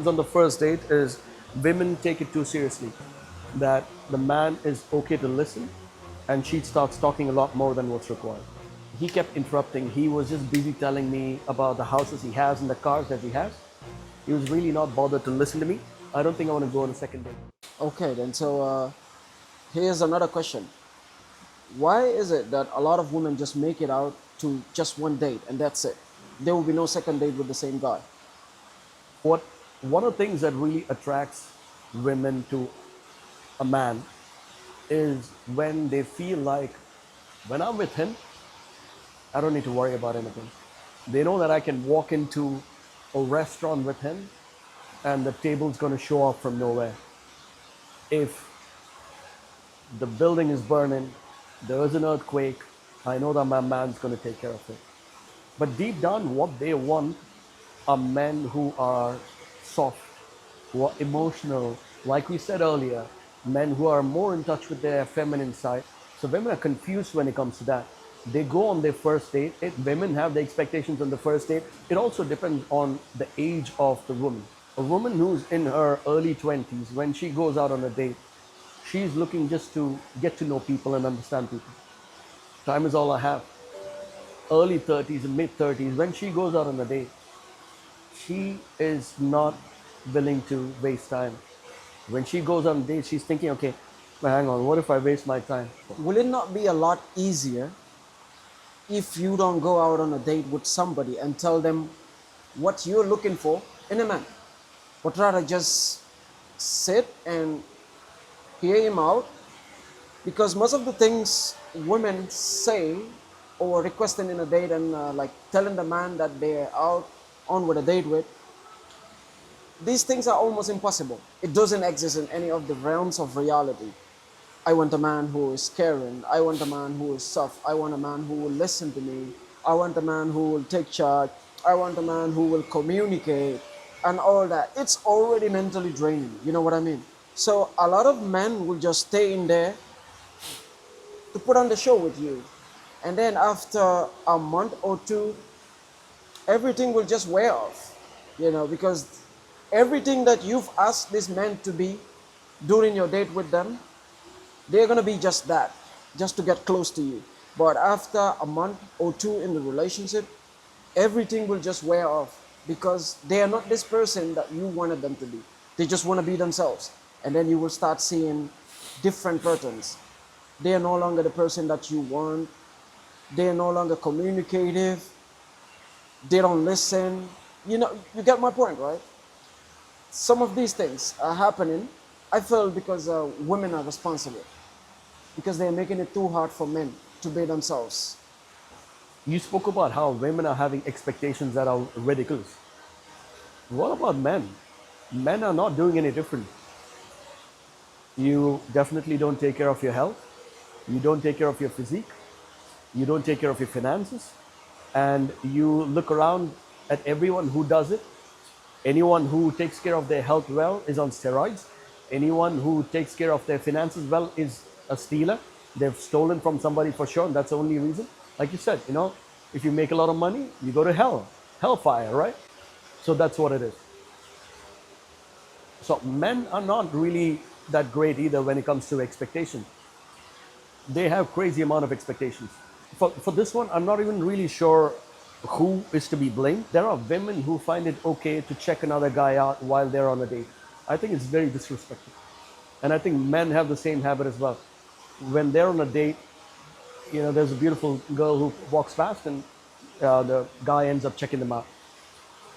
On the first date is women take it too seriously, that the man is okay to listen and she starts talking a lot more than what's required. He kept interrupting. He was just busy telling me about the houses he has and the cars that he has. He was really not bothered to listen to me. I don't think I want to go on a second date. Okay, then. Here's another question. Why is it that a lot of women just make it out to just one date and that's it? There will be no second date with the same guy. What One of the things that really attracts women to a man is when they feel like, when I'm with him, I don't need to worry about anything. They know that I can walk into a restaurant with him and the table's going to show up from nowhere. If the building is burning, there is an earthquake, I know that my man's going to take care of it. But deep down, what they want are men who are soft, who are emotional, like we said earlier, men who are more in touch with their feminine side. So women are confused when it comes to that. They go on their first date. Women have the expectations on the first date. It also depends on the age of the woman. A woman who's in her early 20s, when she goes out on a date, she's looking just to get to know people and understand people. Time is all I have. Early 30s and mid 30s, when she goes out on a date, she is not willing to waste time. When she goes on dates, she's thinking, okay, but hang on, what if I waste my time? Will it not be a lot easier if you don't go out on a date with somebody and tell them what you're looking for in a man, but rather just sit and hear him out? Because most of the things women say or requesting in a date and like telling the man that they're out on with a date with, these things are almost impossible. It doesn't exist in any of the realms of reality. I want a man who is caring. I want a man who is soft. I want a man who will listen to me. I want a man who will take charge. I want a man who will communicate and all that. It's already mentally draining. You know what I mean? So a lot of men will just stay in there to put on the show with you. And then after a month or two, everything will just wear off, because everything that you've asked this man to be during your date with them, they're going to be just that, just to get close to you. But after a month or two in the relationship, everything will just wear off because they are not this person that you wanted them to be. They just want to be themselves. And then you will start seeing different patterns. They are no longer the person that you want. They are no longer communicative. They don't listen. You get my point, right? Some of these things are happening, I feel, because women are responsible, because they're making it too hard for men to be themselves. You spoke about how women are having expectations that are ridiculous. What about men? Men are not doing any different. You definitely don't take care of your health. You don't take care of your physique. You don't take care of your finances. And you look around at everyone who does it. Anyone who takes care of their health well is on steroids. Anyone who takes care of their finances well is a stealer. They've stolen from somebody for sure, and that's the only reason. Like you said, if you make a lot of money, you go to hell, hellfire, right? So that's what it is. So men are not really that great either when it comes to expectations. They have crazy amount of expectations. For this one, I'm not even really sure who is to be blamed. There are women who find it okay to check another guy out while they're on a date. I think it's very disrespectful. And I think men have the same habit as well. When they're on a date, there's a beautiful girl who walks past and the guy ends up checking them out.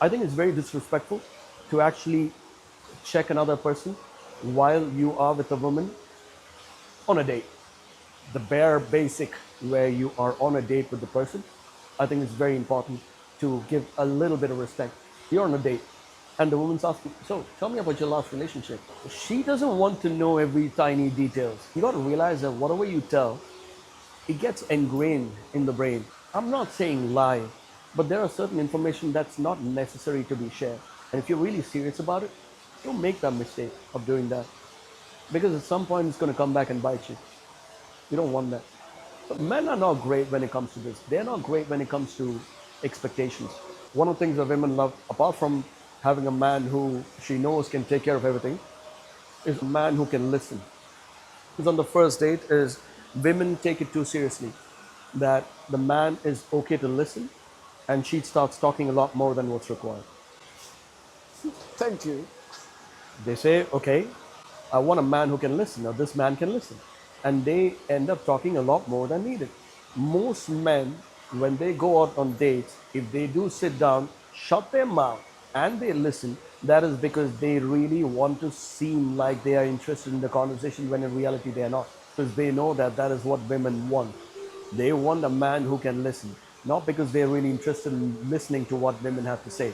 I think it's very disrespectful to actually check another person while you are with a woman on a date. The bare basic where you are on a date with the person, I think it's very important to give a little bit of respect. You're on a date and the woman's asking, so tell me about your last relationship. She doesn't want to know every tiny details. You got to realize that whatever you tell, it gets ingrained in the brain. I'm not saying lie, but there are certain information that's not necessary to be shared. And if you're really serious about it, don't make that mistake of doing that. Because at some point it's going to come back and bite you. You don't want that. But men are not great when it comes to this. They're not great when it comes to expectations. One of the things that women love, apart from having a man who she knows can take care of everything is a man who can listen. Because on the first date is women take it too seriously that the man is okay to listen and she starts talking a lot more than what's required. Thank you. They say, okay, I want a man who can listen, or this man can listen. And they end up talking a lot more than needed. Most men, when they go out on dates, if they do sit down, shut their mouth, and they listen, that is because they really want to seem like they are interested in the conversation when in reality they are not. Because they know that that is what women want. They want a man who can listen, not because they're really interested in listening to what women have to say.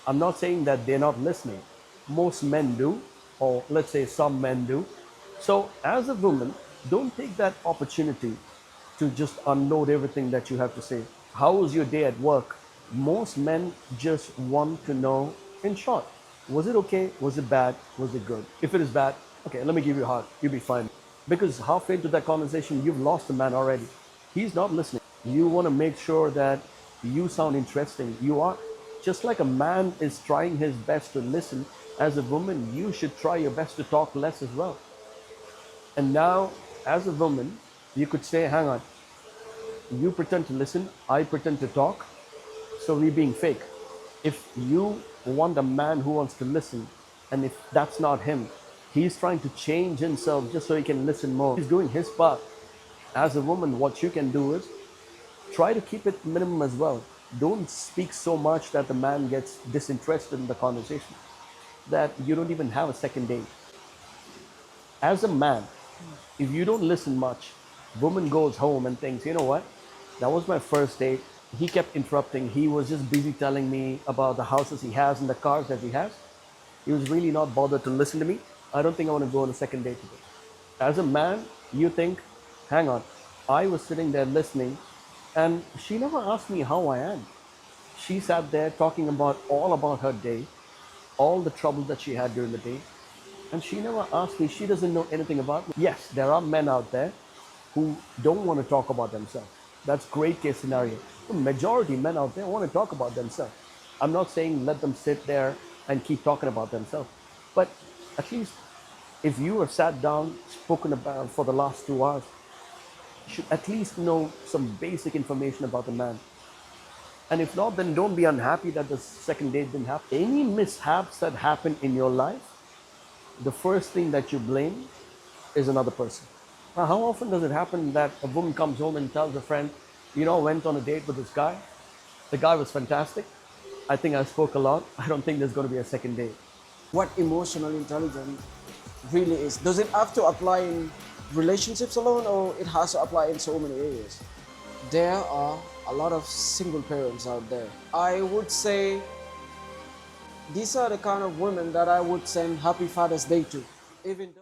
I'm not saying that they're not listening. Most men do, or let's say some men do. So, as a woman, don't take that opportunity to just unload everything that you have to say. How was your day at work? Most men just want to know, in short, was it okay? Was it bad? Was it good? If it is bad, okay, let me give you a hug. You'll be fine. Because halfway into that conversation, you've lost the man already. He's not listening. You want to make sure that you sound interesting. You are just like a man is trying his best to listen. As a woman, you should try your best to talk less as well. And now, as a woman, you could say, hang on, you pretend to listen, I pretend to talk, so we're being fake. If you want a man who wants to listen, and if that's not him, he's trying to change himself just so he can listen more. He's doing his part. As a woman, what you can do is try to keep it minimum as well. Don't speak so much that the man gets disinterested in the conversation, that you don't even have a second date. As a man, if you don't listen much, woman goes home and thinks, you know what? That was my first date. He kept interrupting. He was just busy telling me about the houses he has and the cars that he has. He was really not bothered to listen to me. I don't think I want to go on a second date today. As a man, you think, hang on, I was sitting there listening and she never asked me how I am. She sat there talking about all about her day, all the trouble that she had during the day, and she never asked me. She doesn't know anything about me. Yes, there are men out there who don't want to talk about themselves. That's great case scenario. The majority men out there want to talk about themselves. I'm not saying let them sit there and keep talking about themselves, but at least if you have sat down, spoken about for the last 2 hours, you should at least know some basic information about the man. And if not, then don't be unhappy that the second date didn't happen. Any mishaps that happen in your life, the first thing that you blame is another person. Now, how often does it happen that a woman comes home and tells a friend, you know, I went on a date with this guy. The guy was fantastic. I think I spoke a lot. I don't think there's going to be a second date. What emotional intelligence really is? Does it have to apply in relationships alone, or it has to apply in so many areas? There are a lot of single parents out there. I would say these are the kind of women that I would send Happy Father's Day to, even though